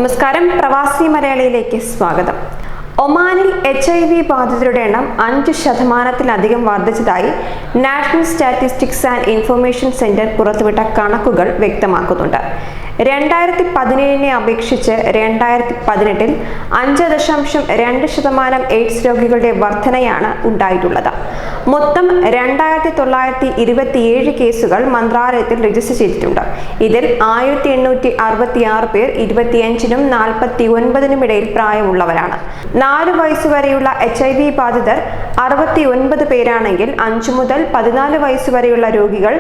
നമസ്കാരം, പ്രവാസി മലയാളിയിലേക്ക് സ്വാഗതം. ഒമാനിൽ HIV ബാധിതരുടെ എണ്ണം 5% വർദ്ധിച്ചതായി national statistics and information centre പുറത്തുവിട്ട കണക്കുകൾ വ്യക്തമാക്കുന്നുണ്ട്. 2017 അപേക്ഷിച്ച് 2018 5.2% എയ്ഡ്സ് രോഗികളുടെ വർധനയാണ് ഉണ്ടായിട്ടുള്ളത്. മൊത്തം 2927 കേസുകൾ മന്ത്രാലയത്തിൽ രജിസ്റ്റർ ചെയ്തിട്ടുണ്ട്. ഇതിൽ 1866 പേർ 25-നും 49-നും ഇടയിൽ പ്രായമുള്ളവരാണ്. 4 വയസ്സുവരെയുള്ള HIV ബാധിതർ 69 പേരാണെങ്കിൽ 5 മുതൽ 14 വയസ്സുവരെയുള്ള രോഗികൾ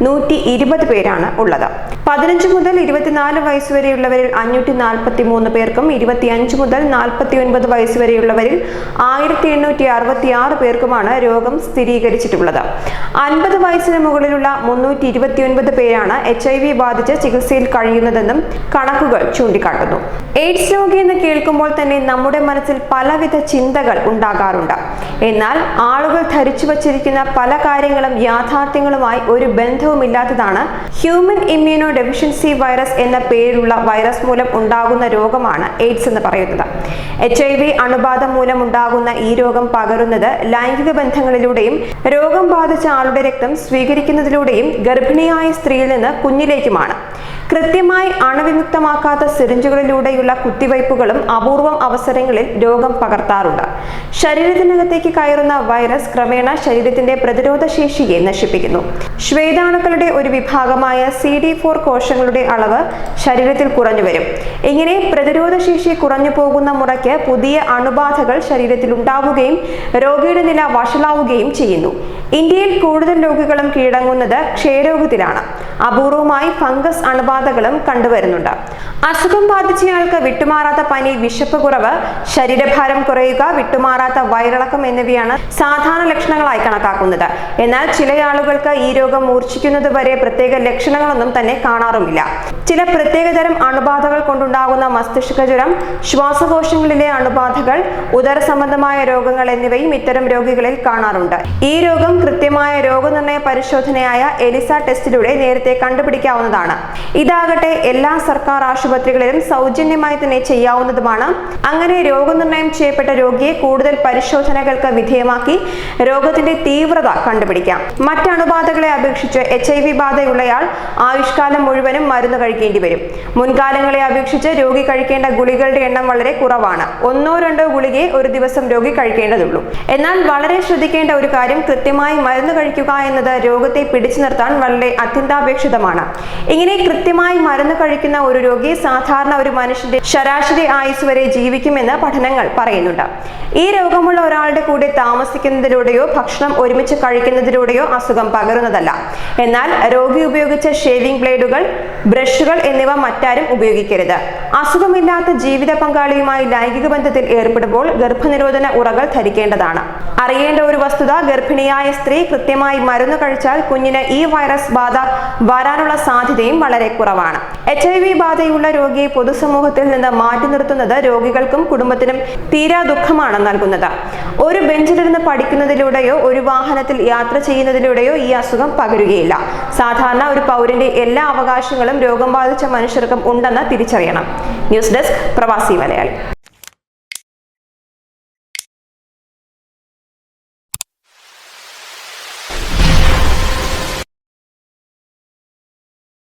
120 പേരാണ് ഉള്ളത്. 15 മുതൽ 24 വയസ്സുവരെയുള്ളവരിൽ 543 പേർക്കും 25 മുതൽ 49 വയസ്സുവരെയുള്ളവരിൽ 1866 പേർക്കുമാണ് രോഗം സ്ഥിരീകരിച്ചിട്ടുള്ളത്. 50 വയസ്സിന് മുകളിലുള്ള 329 പേരാണ് HIV ബാധിച്ച് ചികിത്സയിൽ കഴിയുന്നതെന്നും കണക്കുകൾ ചൂണ്ടിക്കാട്ടുന്നു. എയ്ഡ്സ് രോഗി എന്ന് കേൾക്കുമ്പോൾ തന്നെ നമ്മുടെ മനസ്സിൽ പലവിധ ചിന്തകൾ ഉണ്ടാകാറുണ്ട്. എന്നാൽ ആളുകൾ ധരിച്ചു വച്ചിരിക്കുന്ന പല കാര്യങ്ങളും യാഥാർത്ഥ്യങ്ങളുമായി ഒരു ബന്ധവുമില്ലാത്തതാണ് ഹ്യൂമൻ ഇമ്മ്യൂണോ ഡെഫിഷ്യൻസി വൈറസ് എന്ന പേരിലുള്ള വൈറസ് മൂലം ഉണ്ടാകുന്ന രോഗമാണ് എയ്ഡ്സ് എന്ന് പറയുന്നത്. HIV അണുബാധ മൂലം ഉണ്ടാകുന്ന ഈ രോഗം പകരുന്നത് ലൈംഗിക ബന്ധങ്ങളിലൂടെയും രോഗം ബാധിച്ച ആളുടെ രക്തം സ്വീകരിക്കുന്നതിലൂടെയും ഗർഭിണിയായ സ്ത്രീയിൽ നിന്ന് കുഞ്ഞിലേക്കുമാണ്. കൃത്യമായി അണുവിമുക്തമാക്കാത്ത സിറിഞ്ചുകളിലൂടെയുള്ള കുത്തിവയ്പ്പുകളും അപൂർവം അവസരങ്ങളിൽ രോഗം പകർത്താറുണ്ട്. ശരീരത്തിനകത്തേക്ക് കയറുന്ന വൈറസ് ക്രമേണ ശരീരത്തിന്റെ പ്രതിരോധ ശേഷിയെ നശിപ്പിക്കുന്നു. ശ്വേതാണുക്കളുടെ ഒരു വിഭാഗമായ CD4 കോശങ്ങളുടെ അളവ് ശരീരത്തിൽ കുറഞ്ഞു വരും. ഇങ്ങനെ പ്രതിരോധ ശേഷി കുറഞ്ഞു പോകുന്ന മുറയ്ക്ക് പുതിയ അണുബാധകൾ ശരീരത്തിൽ ഉണ്ടാവുകയും രോഗിയുടെ നില വഷളാവുകയും ചെയ്യുന്നു. ഇന്ത്യയിൽ കൂടുതൽ രോഗികളും കീഴടങ്ങുന്നത് ക്ഷയരോഗത്തിലാണ്. അപൂർവമായി ഫംഗസ് അണുബാധകളും കണ്ടുവരുന്നുണ്ട്. അസുഖം ബാധിച്ചയാൾക്ക് വിട്ടുമാറാത്ത പനി, വിശപ്പ് കുറവ്, ശരീരഭാരം കുറയുക, വിട്ടുമാറാത്ത വയറിളക്കം എന്നിവയാണ് സാധാരണ ലക്ഷണങ്ങളായി കണക്കാക്കുന്നത്. എന്നാൽ ചില ആളുകൾക്ക് ഈ രോഗം മൂർച്ഛിക്കുന്നത് വരെ പ്രത്യേക ലക്ഷണങ്ങളൊന്നും തന്നെ കാണാറുമില്ല. ചില പ്രത്യേകതരം അണുബാധകൾ കൊണ്ടുണ്ടാകുന്ന മസ്തിഷ്ക ജ്വരം, ശ്വാസകോശങ്ങളിലെ അണുബാധകൾ, ഉദര സംബന്ധമായ രോഗങ്ങൾ എന്നിവയും ഇത്തരം രോഗികളിൽ കാണാറുണ്ട്. ഈ രോഗം കൃത്യമായ രോഗനിർണയ പരിശോധനയായ എലിസ ടെസ്റ്റിലൂടെ നേരത്തെ കണ്ടുപിടിക്കാവുന്നതാണ്. ഇതാകട്ടെ എല്ലാ സർക്കാർ ആശുപത്രികളിലും സൗജന്യമായി തന്നെ ചെയ്യാവുന്നതുമാണ്. അങ്ങനെ രോഗനിർണയം ചെയ്യപ്പെട്ട രോഗിയെ കൂടുതൽ പരിശോധനകൾക്ക് വിധേയമാക്കി രോഗത്തിന്റെ തീവ്രത കണ്ടുപിടിക്കാം. മറ്റണുബാധകളെ അപേക്ഷിച്ച് HIV ബാധയുള്ളയാൾ ആയുഷ്കാലം മുഴുവനും മരുന്ന് കഴിക്കേണ്ടി വരും. മുൻകാലങ്ങളെ അപേക്ഷിച്ച് രോഗി കഴിക്കേണ്ട ഗുളികകളുടെ എണ്ണം വളരെ കുറവാണ്. 1-2 ഗുളികയെ ഒരു ദിവസം രോഗി കഴിക്കേണ്ടതുള്ളൂ. എന്നാൽ വളരെ ശ്രദ്ധിക്കേണ്ട ഒരു കാര്യം, കൃത്യമായി മരുന്ന് കഴിക്കുക എന്നത് രോഗത്തെ പിടിച്ചു നിർത്താൻ വളരെ അത്യന്താപേക്ഷിതമാണ്. ഇങ്ങനെ കൃത്യമായി മരുന്ന് കഴിക്കുന്ന ഒരു രോഗി സാധാരണ ഒരു മനുഷ്യന്റെ ശരാശരി ആയുസ് വരെ ജീവിക്കുമെന്ന് പഠനങ്ങൾ പറയുന്നുണ്ട്. ഈ രോഗമുള്ള ഒരാളുടെ കൂടെ താമസിക്കുന്നതിലൂടെയോ ഭക്ഷണം ഒരുമിച്ച് കഴിക്കുന്നതിലൂടെയോ അസുഖം പകരുന്നതല്ല. എന്നാൽ രോഗി ഉപയോഗിച്ച ഷേവിംഗ് ബ്ലേഡുകൾ, ബ്രഷുകൾ എന്നിവ മറ്റാരും ഉപയോഗിക്കരുത്. അസുഖമില്ലാത്ത ജീവിത പങ്കാളിയുമായി ലൈംഗിക ബന്ധത്തിൽ ഏർപ്പെടുമ്പോൾ ഗർഭനിരോധന ഉറകൾ ധരിക്കേണ്ടതാണ്. അറിയേണ്ട ഒരു വസ്തുത, ഗർഭിണിയായ സ്ത്രീ കൃത്യമായി മരുന്ന് കഴിച്ചാൽ കുഞ്ഞിന് ഈ വൈറസ് ബാധ വരാനുള്ള സാധ്യതയും വളരെ കുറവാണ്. HIV ബാധയുള്ള രോഗിയെ പൊതുസമൂഹത്തിൽ നിന്ന് മാറ്റി നിർത്തുന്നത് രോഗികൾക്കും കുടുംബത്തിനും തീരാ ദുഃഖമാണ് നൽകുന്നത്. ഒരു ബെഞ്ചിലിരുന്ന് പഠിക്കുന്നതിലൂടെയോ ഒരു വാഹനത്തിൽ യാത്ര ചെയ്യുന്നതിലൂടെയോ ഈ അസുഖം പകരുകയില്ല. സാധാരണ ഒരു പൗരന്റെ എല്ലാ അവകാശങ്ങളും രോഗം ബാധിച്ച മനുഷ്യർക്കും ഉണ്ടെന്ന് തിരിച്ചറിയണം. ന്യൂസ് ഡെസ്ക്, പ്രവാസി മലയാളി.